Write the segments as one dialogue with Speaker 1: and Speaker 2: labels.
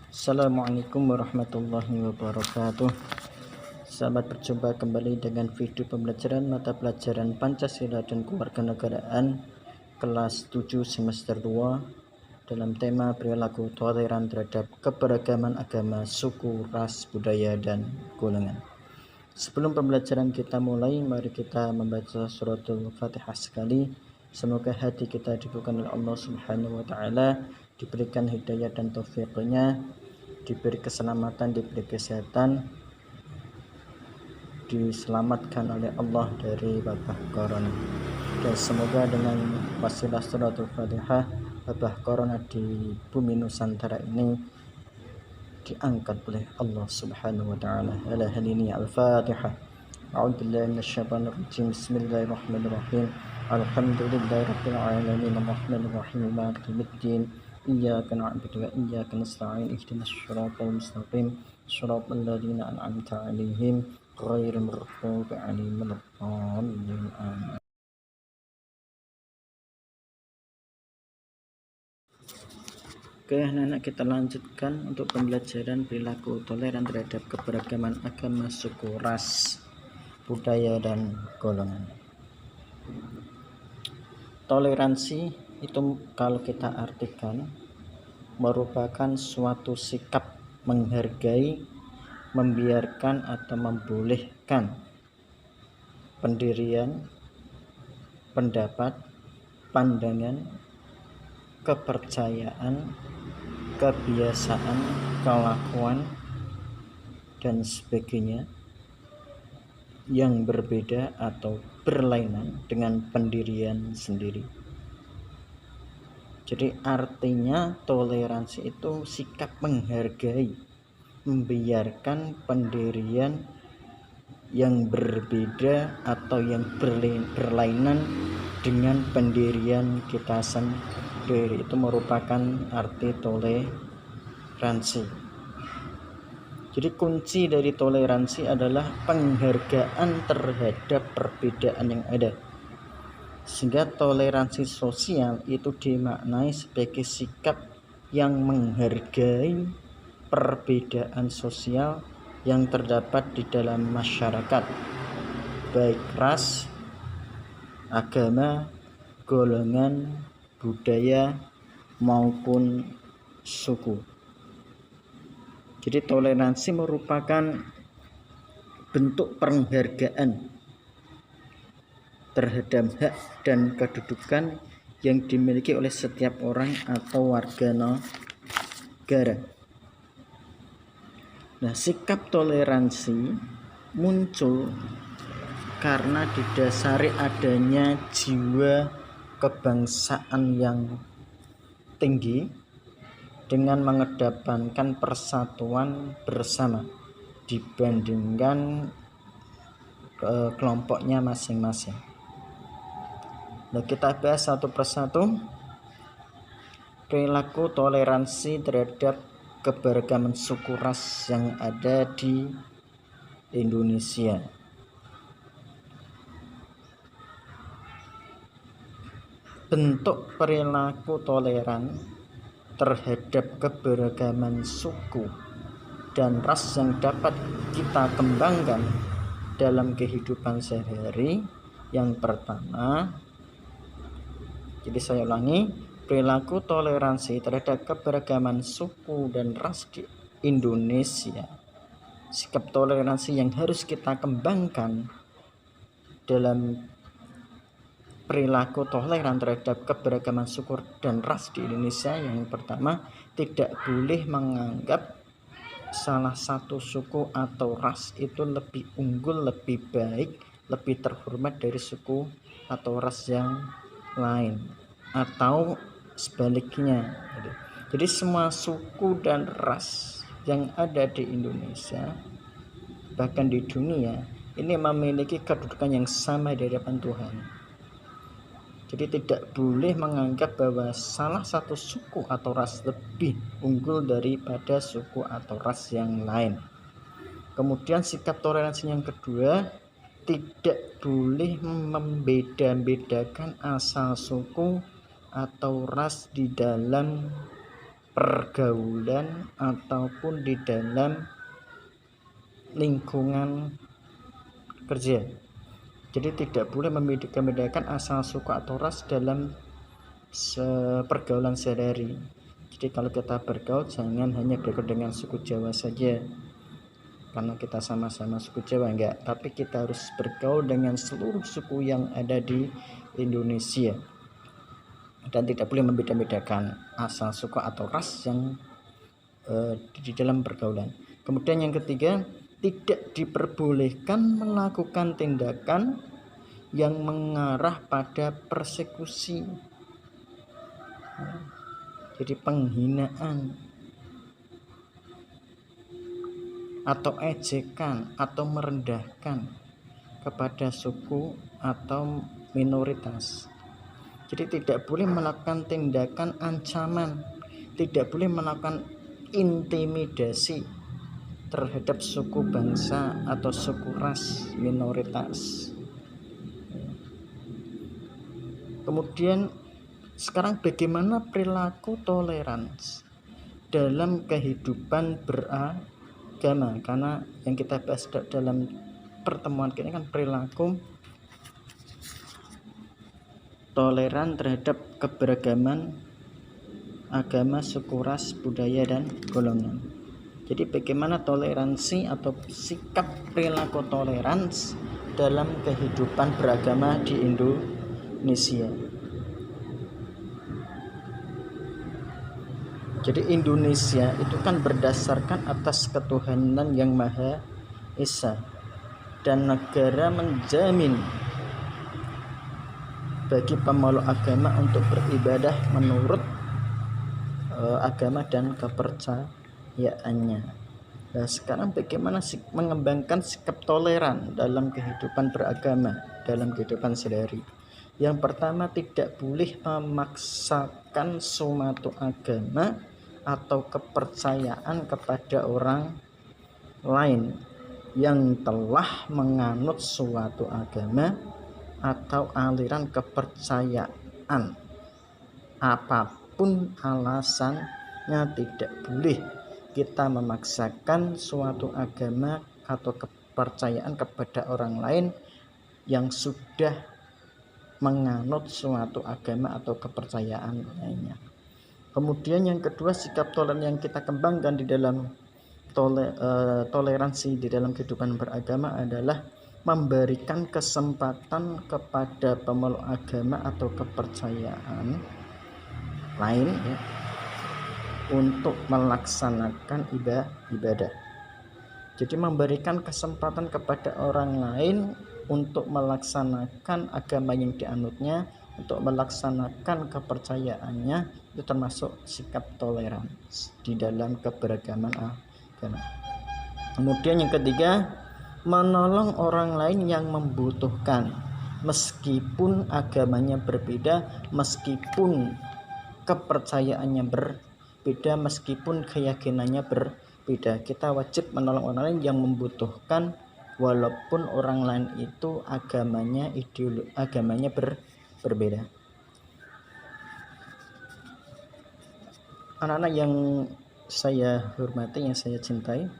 Speaker 1: Assalamualaikum warahmatullahi wabarakatuh. Selamat berjumpa kembali dengan video pembelajaran mata pelajaran Pancasila dan Kewarganegaraan kelas 7 semester 2 dalam tema perilaku toleran terhadap keberagaman agama, suku, ras, budaya, dan golongan. Sebelum pembelajaran kita mulai, mari kita membaca suratul Fatihah sekali. Semoga hati kita dibukakan oleh Allah Subhanahu wa taala, diberikan hidayah dan taufiknya, diberi keselamatan, diberi kesehatan, diselamatkan oleh Allah dari wabah corona. Dan semoga dengan wasilah suratul Fatihah, wabah corona di bumi Nusantara ini diangkat oleh Allah Subhanahu wa taala. Ala halini al-Fatihah. A'udzubillahi minasyaitonir rajim. Bismillahirrahmanirrahim. Alhamdulillahirabbil alamin arrahmanir rahim maliki yaumiddin. Iyyaka na'budu wa iyyaka nasta'in. Ihdinas shiratal mustaqim. Shiratal ladzina an'amta 'alaihim ghairil maghdubi 'alaihim waladdallin. Amin. Oke, anak-anak, kita lanjutkan untuk pembelajaran perilaku toleran terhadap keberagaman agama, suku, ras, budaya, dan golongan. Toleransi itu kalau kita artikan merupakan suatu sikap menghargai, membiarkan atau membolehkan pendirian, pendapat, pandangan, kepercayaan, kebiasaan, kelakuan, dan sebagainya yang berbeda atau berlainan dengan pendirian sendiri. Jadi artinya toleransi itu sikap menghargai, membiarkan pendirian yang berbeda atau yang berlainan dengan pendirian kita sendiri. Itu merupakan arti toleransi. Jadi kunci dari toleransi adalah penghargaan terhadap perbedaan yang ada. Sehingga toleransi sosial itu dimaknai sebagai sikap yang menghargai perbedaan sosial yang terdapat di dalam masyarakat, baik ras, agama, golongan, budaya, maupun suku. Jadi toleransi merupakan bentuk penghargaan terhadap hak dan kedudukan yang dimiliki oleh setiap orang atau warga negara. Nah, sikap toleransi muncul karena didasari adanya jiwa kebangsaan yang tinggi dengan mengedepankan persatuan bersama dibandingkan kelompoknya masing-masing. Nah, kita bahas satu persatu perilaku toleransi terhadap keberagaman suku ras yang ada di Indonesia. Bentuk perilaku toleran terhadap keberagaman suku dan ras yang dapat kita kembangkan dalam kehidupan sehari-hari. Yang pertama, jadi saya ulangi, perilaku toleransi terhadap keberagaman suku dan ras di Indonesia. Sikap toleransi yang harus kita kembangkan dalam perilaku toleran terhadap keberagaman suku dan ras di Indonesia. Yang pertama, tidak boleh menganggap salah satu suku atau ras itu lebih unggul, lebih baik, lebih terhormat dari suku atau ras yang lain, atau sebaliknya. Jadi semua suku dan ras yang ada di Indonesia, bahkan di dunia ini, memiliki kedudukan yang sama di hadapan Tuhan. Jadi tidak boleh menganggap bahwa salah satu suku atau ras lebih unggul daripada suku atau ras yang lain. Kemudian sikap toleransi yang kedua, tidak boleh membeda-bedakan asal suku atau ras di dalam pergaulan ataupun di dalam lingkungan kerja. Jadi tidak boleh membedakan asal suku atau ras dalam pergaulan sehari-hari. Jadi kalau kita bergaul jangan hanya bergaul dengan suku Jawa saja, karena kita sama-sama suku Jawa, enggak, tapi kita harus bergaul dengan seluruh suku yang ada di Indonesia, dan tidak boleh membeda-bedakan asal suku atau ras yang di dalam pergaulan. Kemudian yang ketiga, tidak diperbolehkan melakukan tindakan yang mengarah pada persekusi, jadi penghinaan atau ejekan atau merendahkan kepada suku atau minoritas. Jadi tidak boleh melakukan tindakan ancaman, tidak boleh melakukan intimidasi terhadap suku bangsa atau suku ras minoritas. Kemudian sekarang bagaimana perilaku toleransi dalam kehidupan beragama, karena yang kita bahas dalam pertemuan ini kan perilaku toleran terhadap keberagaman agama, suku, ras, budaya, dan golongan. Jadi bagaimana toleransi atau sikap perilaku toleransi dalam kehidupan beragama di Indonesia. Jadi Indonesia itu kan berdasarkan atas ketuhanan yang Maha Esa, dan negara menjamin bagi pemeluk agama untuk beribadah menurut agama dan kepercayaannya. Nah, sekarang bagaimana mengembangkan sikap toleran dalam kehidupan beragama, dalam kehidupan sehari-hari? Yang pertama, tidak boleh memaksakan suatu agama atau kepercayaan kepada orang lain yang telah menganut suatu agama atau aliran kepercayaan. Apapun alasannya, tidak boleh kita memaksakan suatu agama atau kepercayaan kepada orang lain yang sudah menganut suatu agama atau kepercayaan lainnya. Kemudian yang kedua, sikap toleran yang kita kembangkan di dalam toleransi di dalam kehidupan beragama adalah memberikan kesempatan kepada pemeluk agama atau kepercayaan lain ya, untuk melaksanakan ibadah. Jadi memberikan kesempatan kepada orang lain untuk melaksanakan agama yang dianutnya, untuk melaksanakan kepercayaannya, itu termasuk sikap toleransi di dalam keberagaman agama. Kemudian yang ketiga, menolong orang lain yang membutuhkan, meskipun agamanya berbeda, meskipun kepercayaannya berbeda, meskipun keyakinannya berbeda. Kita wajib menolong orang lain yang membutuhkan, walaupun orang lain itu agamanya berbeda. Anak-anak yang saya hormati, yang saya cintai,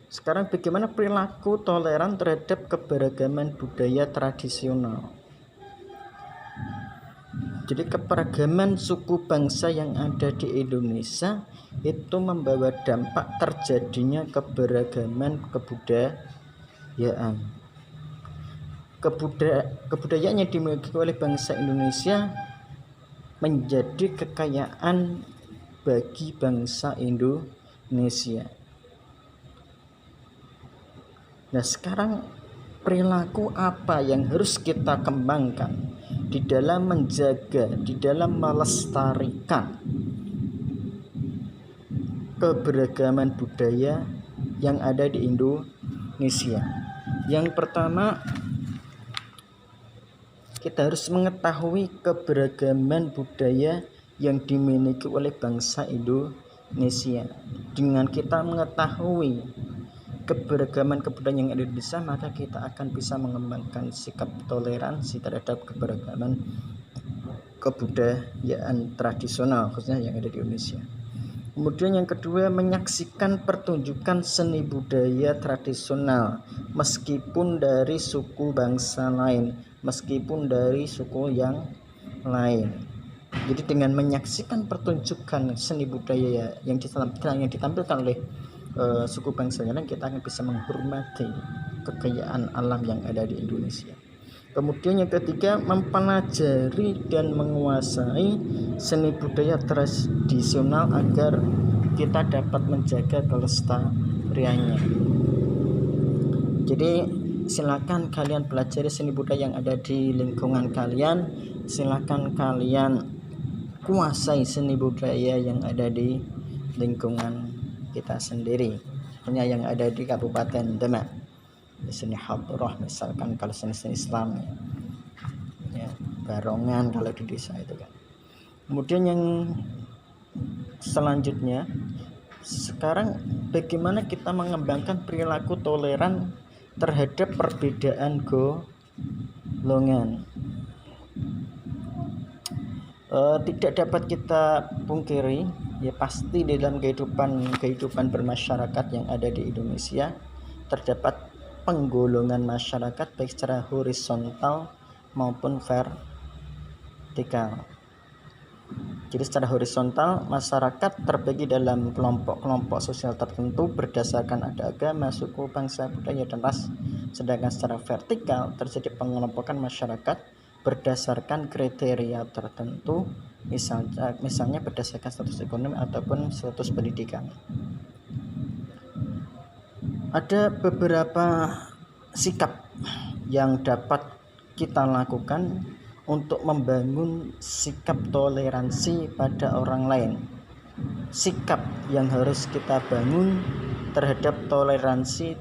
Speaker 1: sekarang bagaimana perilaku toleran terhadap keberagaman budaya tradisional? Jadi keberagaman suku bangsa yang ada di Indonesia itu membawa dampak terjadinya keberagaman kebudayaan. Kebudayaan yang dimiliki oleh bangsa Indonesia menjadi kekayaan bagi bangsa Indonesia. Nah, sekarang perilaku apa yang harus kita kembangkan di dalam menjaga, di dalam melestarikan keberagaman budaya yang ada di Indonesia? Yang pertama, kita harus mengetahui keberagaman budaya yang dimiliki oleh bangsa Indonesia. Dengan kita mengetahui keberagaman kebudayaan yang ada di Indonesia, maka kita akan bisa mengembangkan sikap toleransi terhadap keberagaman kebudayaan tradisional khususnya yang ada di Indonesia. Kemudian yang kedua, menyaksikan pertunjukan seni budaya tradisional meskipun dari suku bangsa lain, meskipun dari suku yang lain. Jadi dengan menyaksikan pertunjukan seni budaya yang ditampilkan oleh suku bangsa lain, kita akan bisa menghormati kekayaan alam yang ada di Indonesia. Kemudian yang ketiga, mempelajari dan menguasai seni budaya tradisional agar kita dapat menjaga kelestariannya. Jadi silakan kalian pelajari seni budaya yang ada di lingkungan kalian, silakan kalian kuasai seni budaya yang ada di lingkungan kita sendiri, yang ada di Kabupaten Demak. Seni hadroh misalkan kalau seni Islam ya, barongan kalau di desa itu kan. Kemudian yang selanjutnya, sekarang bagaimana kita mengembangkan perilaku toleran terhadap perbedaan golongan. Tidak dapat kita pungkiri ya, pasti dalam kehidupan bermasyarakat yang ada di Indonesia terdapat penggolongan masyarakat baik secara horizontal maupun vertikal. Jadi secara horizontal masyarakat terbagi dalam kelompok-kelompok sosial tertentu berdasarkan ada agama, suku, bangsa, budaya, dan ras. Sedangkan secara vertikal terjadi pengelompokan masyarakat berdasarkan kriteria tertentu, misalnya berdasarkan status ekonomi ataupun status pendidikan. Ada beberapa sikap yang dapat kita lakukan untuk membangun sikap toleransi pada orang lain. Sikap yang harus kita bangun terhadap toleransi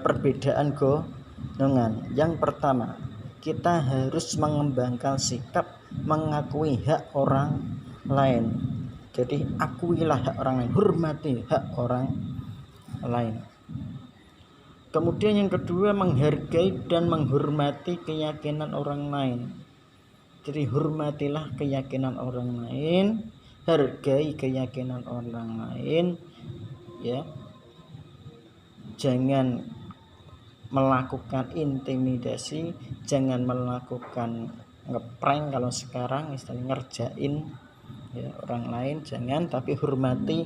Speaker 1: perbedaan golongan. Yang pertama, kita harus mengembangkan sikap mengakui hak orang lain. Jadi akuilah hak orang lain, hormati hak orang lain. Kemudian yang kedua, menghargai dan menghormati keyakinan orang lain. Jadi hormatilah keyakinan orang lain, hargai keyakinan orang lain, ya. Jangan melakukan intimidasi, jangan melakukan ngeprank kalau sekarang istilahnya ngerjain ya orang lain, jangan, tapi hormati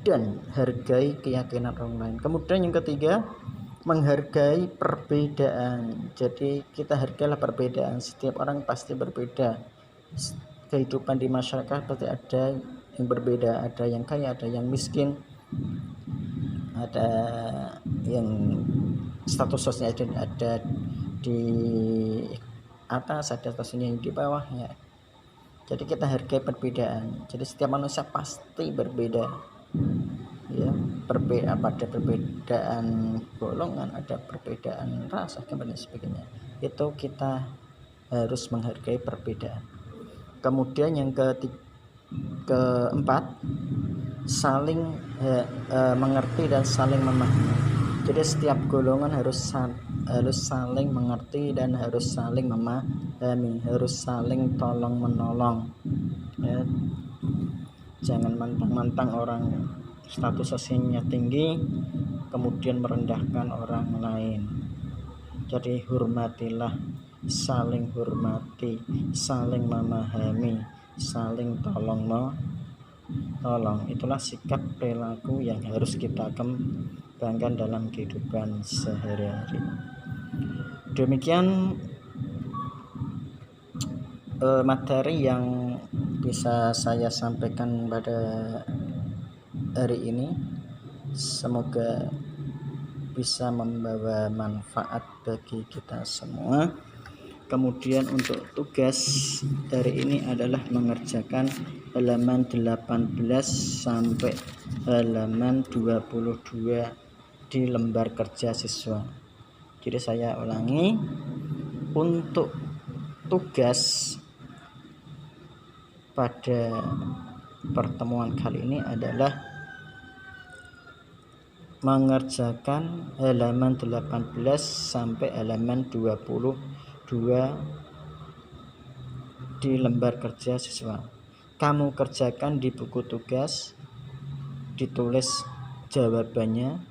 Speaker 1: dan hargai keyakinan orang lain. Kemudian yang ketiga, menghargai perbedaan. Jadi kita hargailah perbedaan. Setiap orang pasti berbeda. Kehidupan di masyarakat pasti ada yang berbeda. Ada yang kaya, ada yang miskin, ada yang status sosialnya ada di atas, ada statusnya yang di bawah ya. Jadi kita hargai perbedaan. Jadi setiap manusia pasti berbeda. Ya, pada perbedaan golongan, ada perbedaan ras dan sebagainya. Itu kita harus menghargai perbedaan. Kemudian yang keempat, saling mengerti dan saling memahami. Jadi setiap golongan harus saling mengerti dan harus saling memahami, harus saling tolong menolong. Ya. Jangan mentang-mentang orang status sosialnya tinggi kemudian merendahkan orang lain. Jadi hormatilah, saling hormati, saling memahami, saling tolong menolong. Itulah sikap perilaku yang harus kita kembangkan dalam kehidupan sehari-hari. Demikian materi yang bisa saya sampaikan pada hari ini. Semoga bisa membawa manfaat bagi kita semua. Kemudian untuk tugas hari ini adalah mengerjakan halaman 18 sampai halaman 22 di lembar kerja siswa. Jadi saya ulangi, untuk tugas pada pertemuan kali ini adalah mengerjakan halaman 18 sampai halaman 22 di lembar kerja siswa. Kamu kerjakan di buku tugas ditulis jawabannya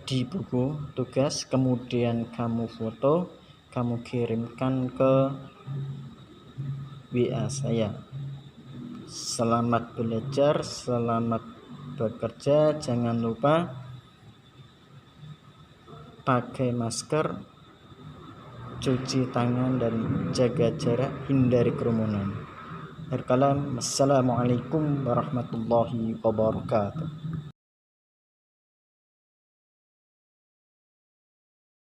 Speaker 1: di buku tugas, kemudian kamu foto, kamu kirimkan ke WA saya. Selamat belajar, selamat bekerja. Jangan lupa pakai masker, cuci tangan, dan jaga jarak, hindari kerumunan. Assalamualaikum warahmatullahi wabarakatuh.